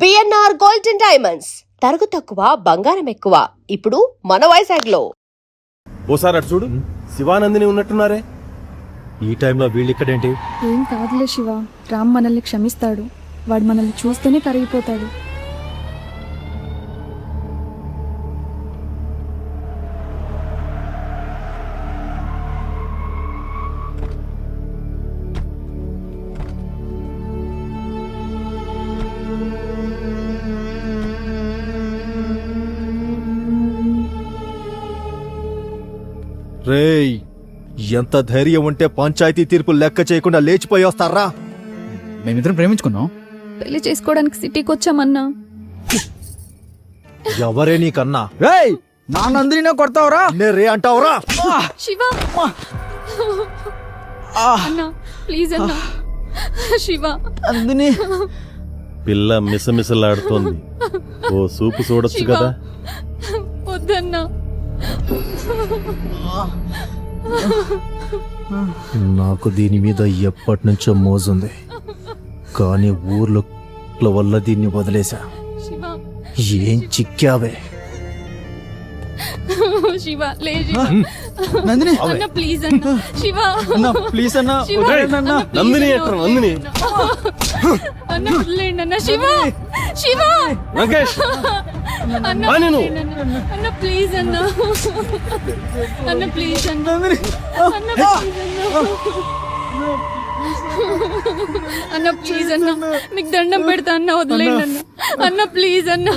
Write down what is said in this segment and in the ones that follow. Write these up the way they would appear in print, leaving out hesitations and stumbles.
BNR gold and diamonds తరుగు తక్కువ బంగారం ఎక్కువ ఇప్పుడు మన వైజాగ్ లో. ఓసారి అటు చూడు, శివానందిని ఉన్నట్టున్నారే. ఈ టైంలో వీళ్ళిక్కడేంటి? ఏం కాదులే శివ, రామ్ మనల్ని క్షమిస్తాడు. వాడు మనల్ని చూస్తేనే కరిగిపోతాడు. రేయ్, ఎంత ధైర్యం ఉంటే పంచాయతీ తీర్పు లెక్క చేయకుండా లేచిపోయి వస్తారా? మేమిద్దరం ప్రేమించుకున్నాం. పెళ్లి చేసుకోవడానికి సిటీకి వచ్చామన్నా. ఎవరే నీకన్నా? రేయ్, నా నందిని కొడతావురా? నే రే అంటావురా? శివ అన్నా, ప్లీజ్ అన్నా. శివ నందిని పిల్ల మిసమిసలాడుతోంది. ఓ సూపు చూడొచ్చు కదా. వద్దన్నా. నాకు దీని మీద ఎప్పటి నుంచో మోజుంది, కానీ ఊర్లో వల్ల దీన్ని వదిలేశా. శివ ఏం చిక్కావే? శివ లే శివ. నందిని అన్న ప్లీజ్ అన్న. శివ అన్న ప్లీజ్ అన్న, శివ, వదిలేయండి అన్న. అన్న, నందిని please ఎట్రా, అన్న, నందిని. అన్న వదిలేయండి అన్న. శివ శివ వెంకటేష్, అన్న అని నువ్వు. వదిలేయండి అన్న. అన్న ప్లీజ్ అన్న. అన్న ప్లీజ్ అన్న. నందిని అన్న ప్లీజ్ అన్న. అన్న ప్లీజ్ అన్న, మీకు దండం పెడతా అన్న, వదిలేయండి అన్న. అన్న ప్లీజ్ అన్న.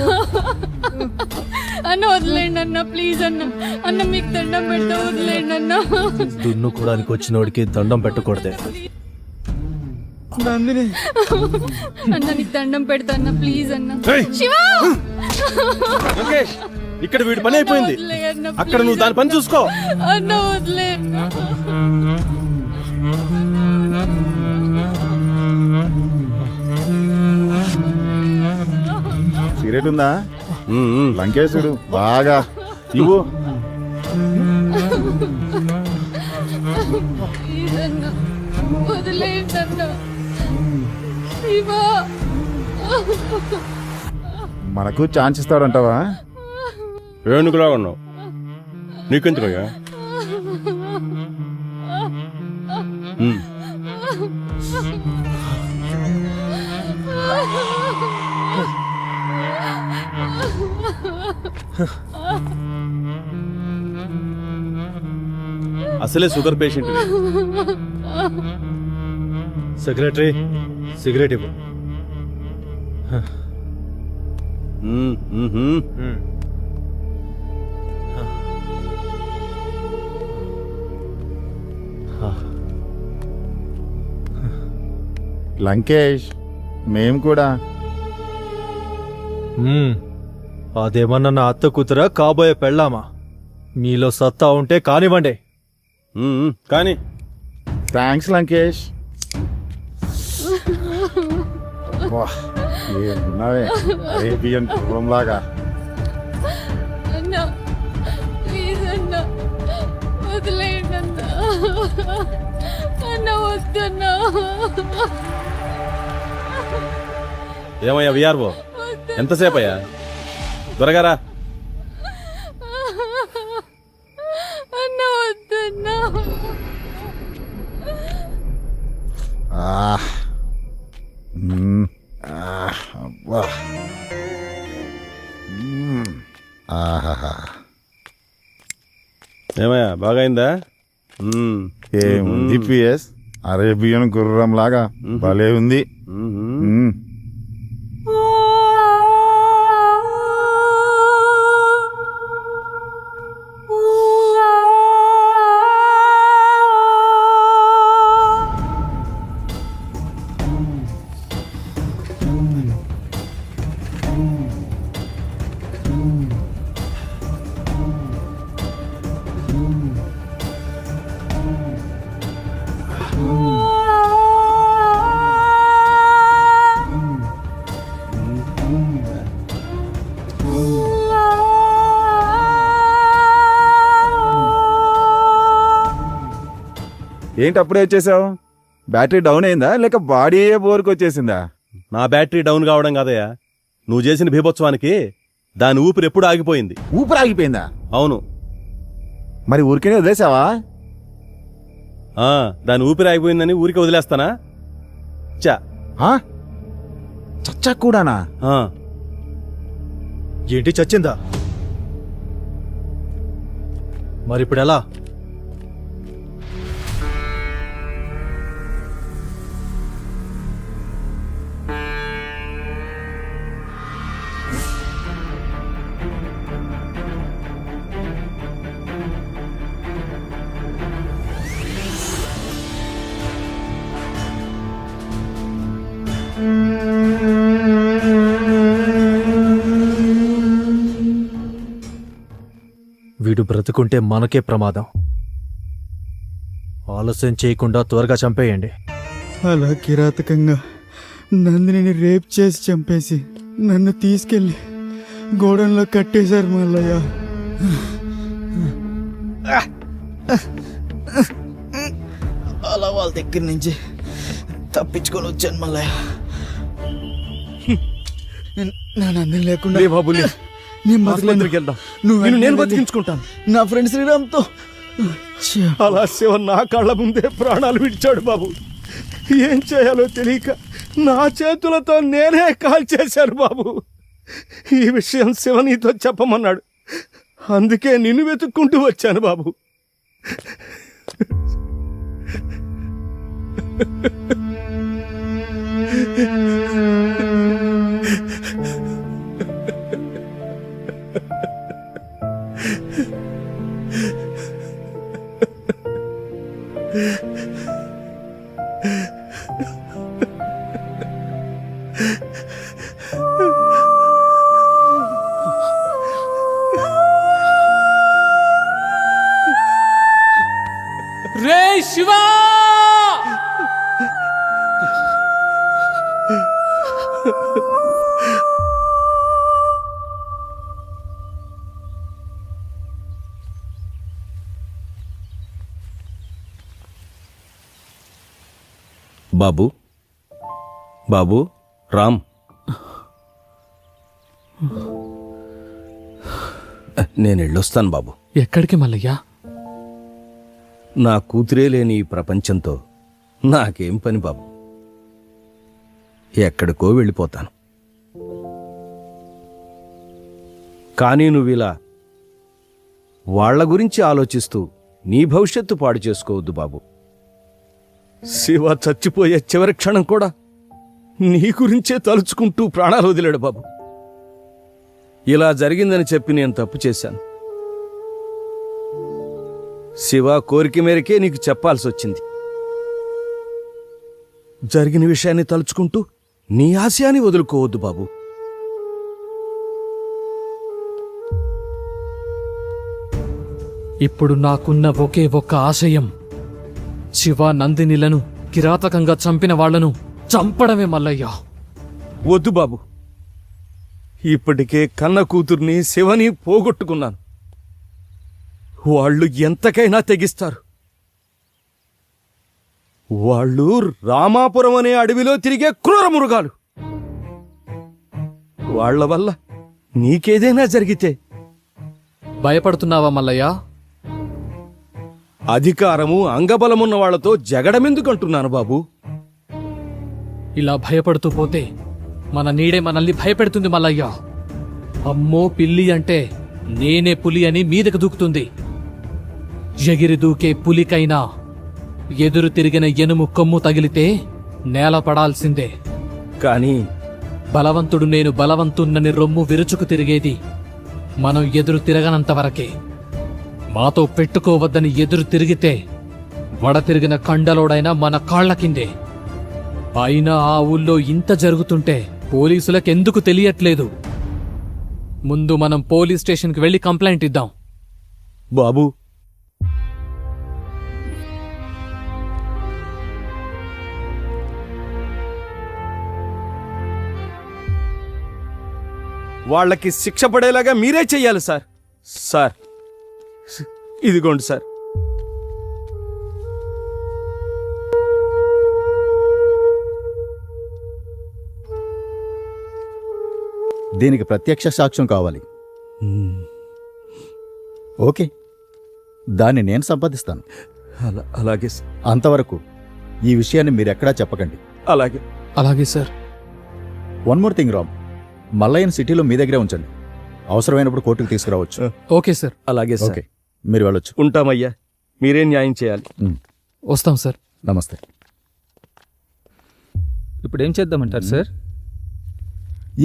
అన్న వదిలేయండి అన్న, ప్లీజ్ అన్న. అన్న మీకు దండం పెడతా, వదిలేయండి అన్న. దున్నుకోవడానికి వచ్చినోడికి దండం పెట్టకూడదే. నందిని అన్న నీకు దండం పెడతా అన్న, ప్లీజ్ అన్న. ఏయ్! శివ వెంకటేష్, ఇక్కడ వీడి పని అయిపోయింది. వదిలే అన్న, అక్కడ నువ్వు దాని పని చూసుకో. అన్న వదిలే. సిగరెట్ ఉందా? లంకేశుడు బాగా ఇవ్వు. ప్లీజ్ అన్న, వదిలేయండి అన్న. శివ మనకు ఛాన్స్ ఇస్తాడంటావా? ఏనుగులా ఉన్నావు, నీకెందుకయ్యా? అసలే షుగర్ పేషెంట్. సెక్రటరీ, సిగరెట్ ఇవ్వు. లంకేష్, మేం కూడా. అదేమన్నా నా అత్త కూతురా, కాబోయే పెళ్ళామా? మీలో సత్తా ఉంటే కానివ్వండి. కానీ థ్యాంక్స్ లంకేష్. ఏమున్నావే అరేబియన్ పూర్వంలాగా. అన్న ప్లీజ్ అన్న, వదిలేయండి అన్న. అన్న వద్దన్న. ఏమయ్యా విఆర్ఓ, ఎంతసేపు అయ్యా? త్వరగా రా. అన్న వద్దన్న. అబ్బా. ఆహాహా. ఏమయ్యా, బాగైందా? ఏముంది పిఎస్, అరేబియన్ గుర్రం లాగా భలే ఉంది. ఏంటి అప్పుడే వచ్చేసావు? బ్యాటరీ డౌన్ అయిందా లేక బాడీ బోర్కి వచ్చేసిందా? నా బ్యాటరీ డౌన్ కావడం కాదయ్యా, నువ్వు చేసిన బీభత్సవానికి దాని ఊపిరి ఎప్పుడు ఆగిపోయింది. ఊపిరి ఆగిపోయిందా? అవును. మరి ఊరికేనే వదిలేసావా? దాని ఊపిరి ఆగిపోయిందని ఊరికి వదిలేస్తానా? చా ఆ? చచ్చా కూడానా? ఏంటి చచ్చిందా? మరిప్పుడు ఎలా? వీడు బ్రతుకుంటే మనకే ప్రమాదం. ఆలస్యం చేయకుండా త్వరగా చంపేయండి. అలా కిరాతకంగా నందిని రేప్ చేసి చంపేసి నన్ను తీసుకెళ్ళి గోడంలో కట్టేశారు మల్లయ్య. అలా వాళ్ళ దగ్గర నుంచి తప్పించుకొని వచ్చాను మల్లయ్య. నా నందిని లేకుండా నేను బతకలేను. నేను బతికించుకుంటాను. నా ఫ్రెండ్ శ్రీరామ్తో అలా శివ నా కళ్ళ ముందే ప్రాణాలు విడిచాడు బాబు. ఏం చేయాలో తెలియక నా చేతులతో నేనే కాల్ చేశాను బాబు. ఈ విషయం శివ నీతో చెప్పమన్నాడు. అందుకే నిన్ను వెతుక్కుంటూ వచ్చాను బాబు. రే శివా! బాబు, బాబు, రామ్, నేను వెళ్ళొస్తాను బాబు. ఎక్కడికి మల్లయ్యా? నా కూతురే లేని ఈ ప్రపంచంతో నాకేం పని బాబు. ఎక్కడికో వెళ్ళిపోతాను. కానీ నువ్విలా వాళ్ల గురించి ఆలోచిస్తూ నీ భవిష్యత్తు పాడు చేసుకోవద్దు బాబు. శివ చచ్చిపోయే చివరి క్షణం కూడా నీ గురించే తలుచుకుంటూ ప్రాణాలు వదిలాడు బాబు. ఇలా జరిగిందని చెప్పి నేను తప్పు చేశాను. శివ కోరిక మేరకే నీకు చెప్పాల్సి వచ్చింది. జరిగిన విషయాన్ని తలుచుకుంటూ నీ ఆశయాన్ని వదులుకోవద్దు బాబు. ఇప్పుడు నాకున్న ఒకే ఒక్క ఆశయం శివ నందినిలను కిరాతకంగా చంపిన వాళ్లను చంపడమే మల్లయ్యా. వద్దు బాబు. ఇప్పటికే కన్న కూతుర్ని శివని పోగొట్టుకున్నాను. వాళ్ళు ఎంతకైనా తెగిస్తారు. వాళ్ళు రామాపురం అనే అడవిలో తిరిగే క్రూర మృగాలు. వాళ్ల వల్ల నీకేదైనా జరిగితే భయపడుతున్నావా మల్లయ్యా? అధికారము అంగబలమున్న వాళ్లతో జగడమెందుకంటున్నాను బాబు. ఇలా భయపడుతూ పోతే మన నీడే మనల్ని భయపెడుతుంది మల్లయ్యా. అమ్మో పిల్లి అంటే నేనే పులి అని మీదకు దూకుతుంది. ఎగిరి దూకే పులికైనా ఎదురు తిరిగిన ఎనుము కొమ్ము తగిలితే నేల పడాల్సిందే. కానీ బలవంతుడు నేను బలవంతున్నని రొమ్ము విరుచుకు తిరిగేది మనం ఎదురు తిరగనంతవరకే. మాతో పెట్టుకోవద్దని ఎదురు తిరిగితే వడ తిరిగిన కండలోడైనా మన కాళ్ల కిందే. అయినా ఆ ఊళ్ళో ఇంత జరుగుతుంటే పోలీసులకెందుకు తెలియట్లేదు? ముందు మనం పోలీస్ స్టేషన్కి వెళ్లి కంప్లైంట్ ఇద్దాం. బాబు, వాళ్ళకి శిక్ష పడేలాగా మీరే చెయ్యాలి సార్. సార్, ఇదిగోండి సార్. దీనికి ప్రత్యక్ష సాక్ష్యం కావాలి. ఓకే, దాన్ని నేను సంపాదిస్తాను. అలాగే సార్. అంతవరకు ఈ విషయాన్ని మీరెక్కడా చెప్పకండి. అలాగే. అలాగే sir. One more thing Ram, మల్లయ్యని సిటీలో మీ దగ్గరే ఉంచండి. అవసరమైనప్పుడు కోర్టుకు తీసుకురావచ్చు. Okay sir. అలాగే సార్. ఓకే, మీరు వెళ్ళొచ్చు. ఉంటామయ్యా, మీరేం న్యాయం చేయాలి. వస్తాం సార్. నమస్తే. ఇప్పుడు ఏం చేద్దామంటారు సార్?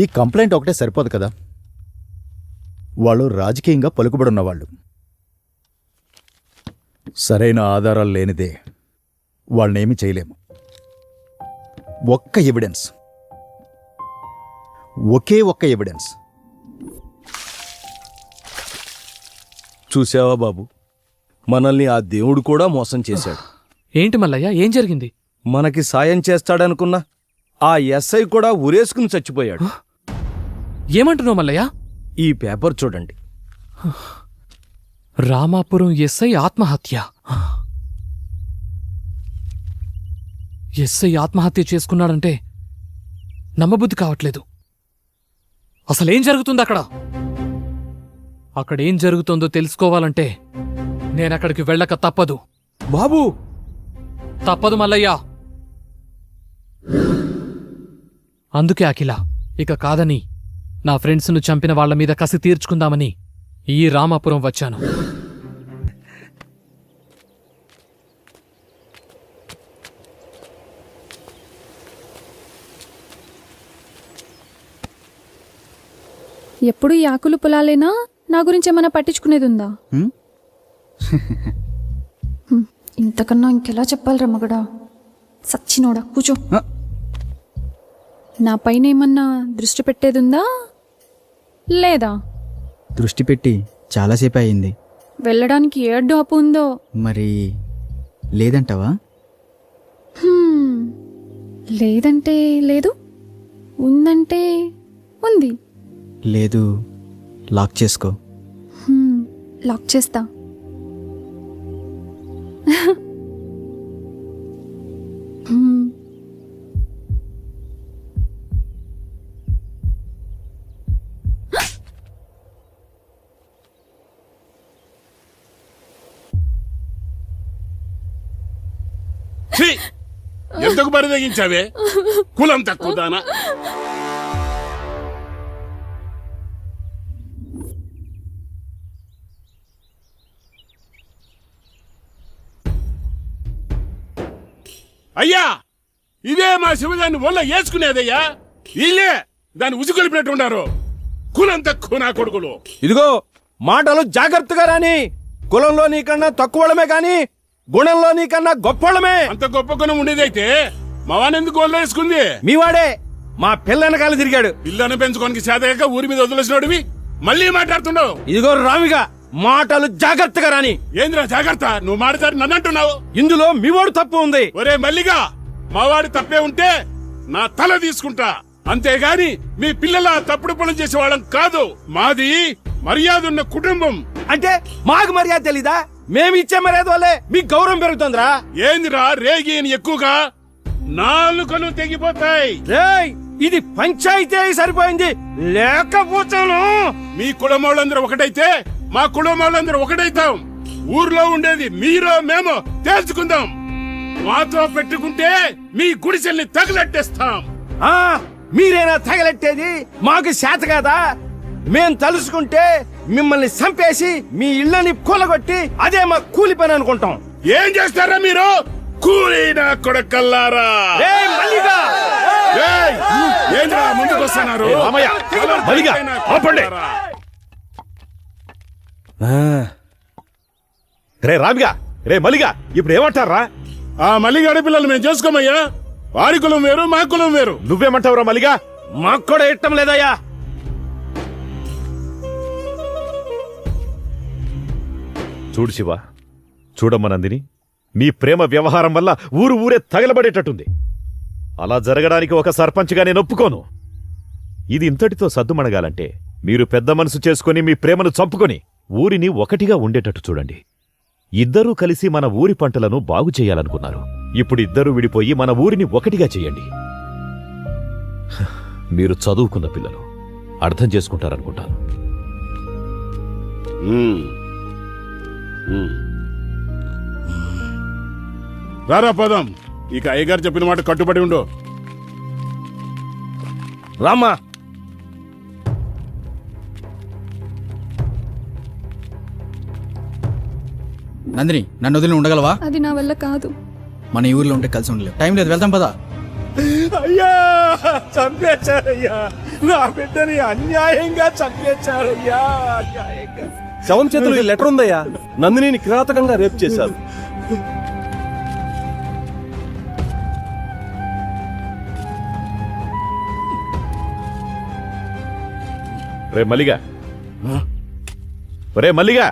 ఈ కంప్లైంట్ ఒకటే సరిపోదు కదా, వాళ్ళు రాజకీయంగా పలుకుబడున్నవాళ్ళు. సరైన ఆధారాలు లేనిదే వాళ్ళనేమీ చేయలేము. ఒక్క ఎవిడెన్స్, ఒకే ఒక్క ఎవిడెన్స్. చూసావా బాబు, మనల్ని ఆ దేవుడు కూడా మోసం చేశాడు. ఏంటి మల్లయ్య, ఏం జరిగింది? మనకి సాయం చేస్తాడనుకున్నా ఆ ఎస్ఐ కూడా ఉరేసుకుని చచ్చిపోయాడు. ఏమంటున్నావు మల్లయ్య? ఈ పేపర్ చూడండి. రామాపురం ఎస్ఐ ఆత్మహత్య. ఎస్ఐ ఆత్మహత్య చేసుకున్నాడంటే నమ్మబుద్ధి కావట్లేదు. అసలేం జరుగుతుంది అక్కడ? అక్కడేం జరుగుతుందో తెలుసుకోవాలంటే నేనక్కడికి వెళ్ళక తప్పదు. బాబు, తప్పదు మల్లయ్య. అందుకే అఖిల, ఇక కాదని నా ఫ్రెండ్స్ను చంపిన వాళ్ల మీద కసి తీర్చుకుందామని ఈ రామాపురం వచ్చాను. ఎప్పుడు ఈ ఆకులు పొలాలేనా? నా గురించి ఏమైనా పట్టించుకునేది ఉందా? ఇంతకన్నా ఇంకెలా చెప్పాలిరా మగడా? సచ్చినోడా, కూచో. నా పైన ఏమన్నా దృష్టి పెట్టేదుందా లేదా? దృష్టి పెట్టి చాలాసేపు అయింది. వెళ్ళడానికి ఏ అడ్డు అప్పు ఉందో? మరి లేదంటావా? లేదంటే లేదు, ఉందంటే ఉంది. లేదు, లాక్ చేసుకో. లాక్ చేస్తా. ఎందుకు బరిదగించావే? కులం తక్కువ దానా? అయ్యా, ఇదే మా శివదాన్ని వల్ల వేసుకునేదయ్యా. ఇల్లే దాన్ని ఉసుకొలిపినట్టున్నారు. కులం తక్కువ నా కొడుకులు. ఇదిగో మాటలు జాగ్రత్తగా రాని. కులంలో నీకన్నా తక్కువడమే కాని గుణంలో నీకన్నా గొప్పవాళ్ళమే. అంత గొప్ప గుణం ఉండేదైతే మావానెందుకు వల్ల వేసుకుంది? మీవాడే మా పిల్లనకాల తిరిగాడు. పిల్లను పెంచుకోనికి చేతగాక ఊరి మీద వదిలేసినోడివి మళ్ళీ మాట్లాడుతున్నావు. ఇదిగో రామిగా, మాటలు జాగ్రత్తగా రాని. ఏంద్రా జాగ్రత్త? నువ్వు మాట్లాడి నన్ను అంటున్నావు. ఇందులో మీవాడు తప్పు ఉంది. ఒరే మల్లిగా, మావాడి తప్పే ఉంటే నా తల తీసుకుంటా, అంతేగాని మీ పిల్లల తప్పుడు పనులు చేసే వాళ్ళం కాదు. మాది మర్యాద ఉన్న కుటుంబం. అంటే మాకు మర్యాద తెలీదా? మేమిచ్చే మర్యాద వల్లే మీకు గౌరవం పెరుగుతుందిరా. ఏందిరా రేగి అని ఎక్కువగా నాలుకలు తెగిపోతాయి. రేయ్, ఇది పంచాయతీ సరిపోయింది, లేకపోతాను. మీ కులమోళ్ళందరూ ఒకటైతే మా కులమోళ్ళందరూ ఒకటైతాం. ఊర్లో ఉండేది మీరో మేమో తేల్చుకుందాం. మాతో పెట్టుకుంటే మీ గుడిసెల్ని తగలెట్టేస్తాం. మీరేనా తగలెట్టేది? మాకు చేత కాదా? మేం తలుసుకుంటే మిమ్మల్ని చంపేసి మీ ఇళ్ళని కూలగొట్టి అదే మా కూలి పని అనుకుంటాం. ఏం చేస్తారా మీరు? కూలీనా కొడకల్లారా? ఏంద్రా ముందుకు వస్తున్నారు? రే రామిగా, రే మల్లిగా, ఇప్పుడు ఏమంటారా? ఆ మల్లిగాడి పిల్లలు మేము చేసుకోమయ్యా. వారి కులం వేరు, మా కులం వేరు. నువ్వేమంటావురా మల్లిగా? మాకు కూడా ఇష్టం లేదయ్యా. చూడు శివ, చూడమ్మ నందిని, మీ ప్రేమ వ్యవహారం వల్ల ఊరే తగలబడేటట్టుంది. అలా జరగడానికి ఒక సర్పంచ్గా నేను ఒప్పుకోను. ఇది ఇంతటితో సద్దుమణగాలంటే మీరు పెద్ద మనసు చేసుకుని మీ ప్రేమను చంపుకొని ఊరిని ఒకటిగా ఉండేటట్టు చూడండి. ఇద్దరూ కలిసి మన ఊరి పంటలను బాగు చేయాలనుకున్నారు. ఇప్పుడు ఇద్దరూ విడిపోయి మన ఊరిని ఒకటిగా చెయ్యండి. మీరు చదువుకున్న పిల్లలు, అర్థం చేసుకుంటారనుకుంటాను. రారా పదం. ఇక అయ్యగారు చెప్పిన మాట కట్టుబడి ఉండు. రామ్మా. నందిని, నన్ను వదిలి ఉండగలవా? అది నా వల్ల కాదు. మన ఈ ఊర్లో ఉంటే కలిసి ఉండలేవు. టైం లేదు, వెళ్తాం పదా. అయ్యా, చంపేశారయ్యా నా బిడ్డని, అన్యాయంగా చంపేశారయ్యా, అన్యాయంగా. శవం చేతులు ఈ లెటర్ ఉందయ్యా. నందినిని కిరాతకంగా రేప్ చేశారు. రే మల్లిగా, రే మల్లిగా,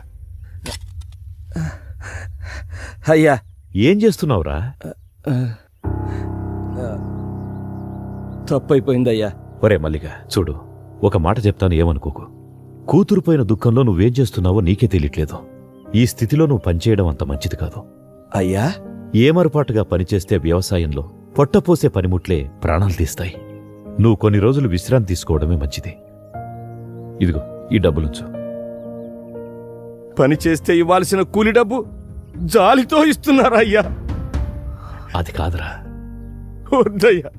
అయ్యా, ఏం చేస్తున్నావురా? తప్పైపోయిందయ్యా. ఒరే మల్లిగా, చూడు, ఒక మాట చెప్తాను, ఏమనుకోకు. కూతురుపోయిన దుఃఖంలో నువ్వేం చేస్తున్నావో నీకే తెలియట్లేదు. ఈ స్థితిలో నువ్వు పనిచేయడం అంత మంచిది కాదు. అయ్యా, ఏమరపాటుగా పనిచేస్తే వ్యవసాయంలో పొట్టపోసే పనిముట్లే ప్రాణాలు తీస్తాయి. నువ్వు కొన్ని రోజులు విశ్రాంతి తీసుకోవడమే మంచిది. ఇదిగో ఈ డబ్బులుంచు. పని చేస్తే ఇవ్వాల్సిన కూలి డబ్బు జాలితో ఇస్తున్నారా అయ్యా? అది కాదురా. వద్దయ్యా,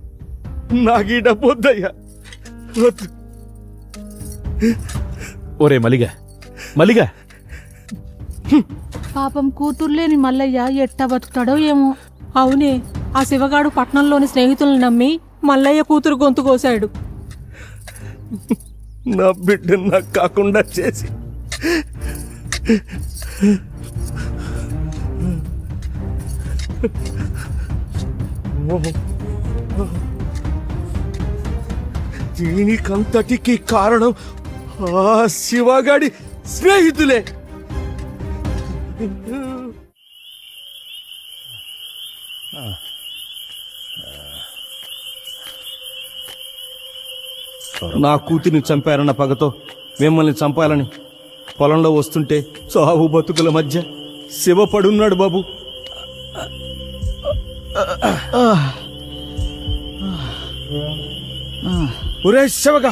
నాకు ఈ డబ్బు వద్దయ్యా, వద్దు. ఒరే మల్లిగా, మల్లిగా, పాపం కూతుర్లేని మల్లయ్య ఎట్టా బతుకుతాడో ఏమో. అవునే, ఆ శివగాడు పట్నంలోని స్నేహితులను నమ్మి మల్లయ్య కూతురు గొంతు కోశాడు. నా బిడ్డను నాకు కాకుండా చేసి దీనికంతటికి కారణం ఆ శివగాడి స్నేహితులే. నా కూతురిని చంపారన్న పగతో మిమ్మల్ని చంపాలని పొలంలో వస్తుంటే చావు బతుకుల మధ్య శివ పడున్నాడు బాబు. ఒరే శివగా,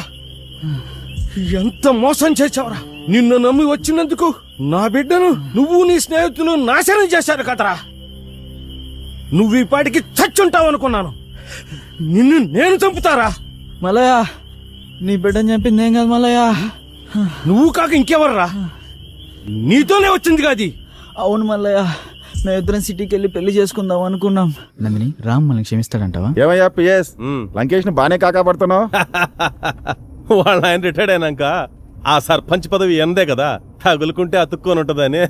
ఎంత మోసం చేశావురా! నిన్ను నమ్మి వచ్చినందుకు నా బిడ్డను నువ్వు నీ స్నేహితులు నాశనం చేశారు కదరా. నువ్వు ఈ పాటికి చచ్చుంటావనుకున్నాను. నిన్ను నేను చంపుతారా? మల్లయ్య, నీ బిడ్డని చంపింది ఏం కాదు మల్లయ్య. నువ్వు కాక ఇంకెవర్రా? నీతోనే వచ్చింది కాది. అవును మల్లయ్య, మేమిద్దరం సిటీకి వెళ్ళి పెళ్లి చేసుకుందాం అనుకున్నాం. నందిని, రామ్ మనల్ని క్షమిస్తాడంటావా? ఏమయ్యా పిఎస్, లంకేష్ ని బానే కాకాపడుతున్నావు. వాళ్ళ ఆయన రిటైర్డ్ అయినాక ఆ సర్పంచ్ పదవి ఎందే కదా, తగులుకుంటే అతుక్కొని ఉంటుందని.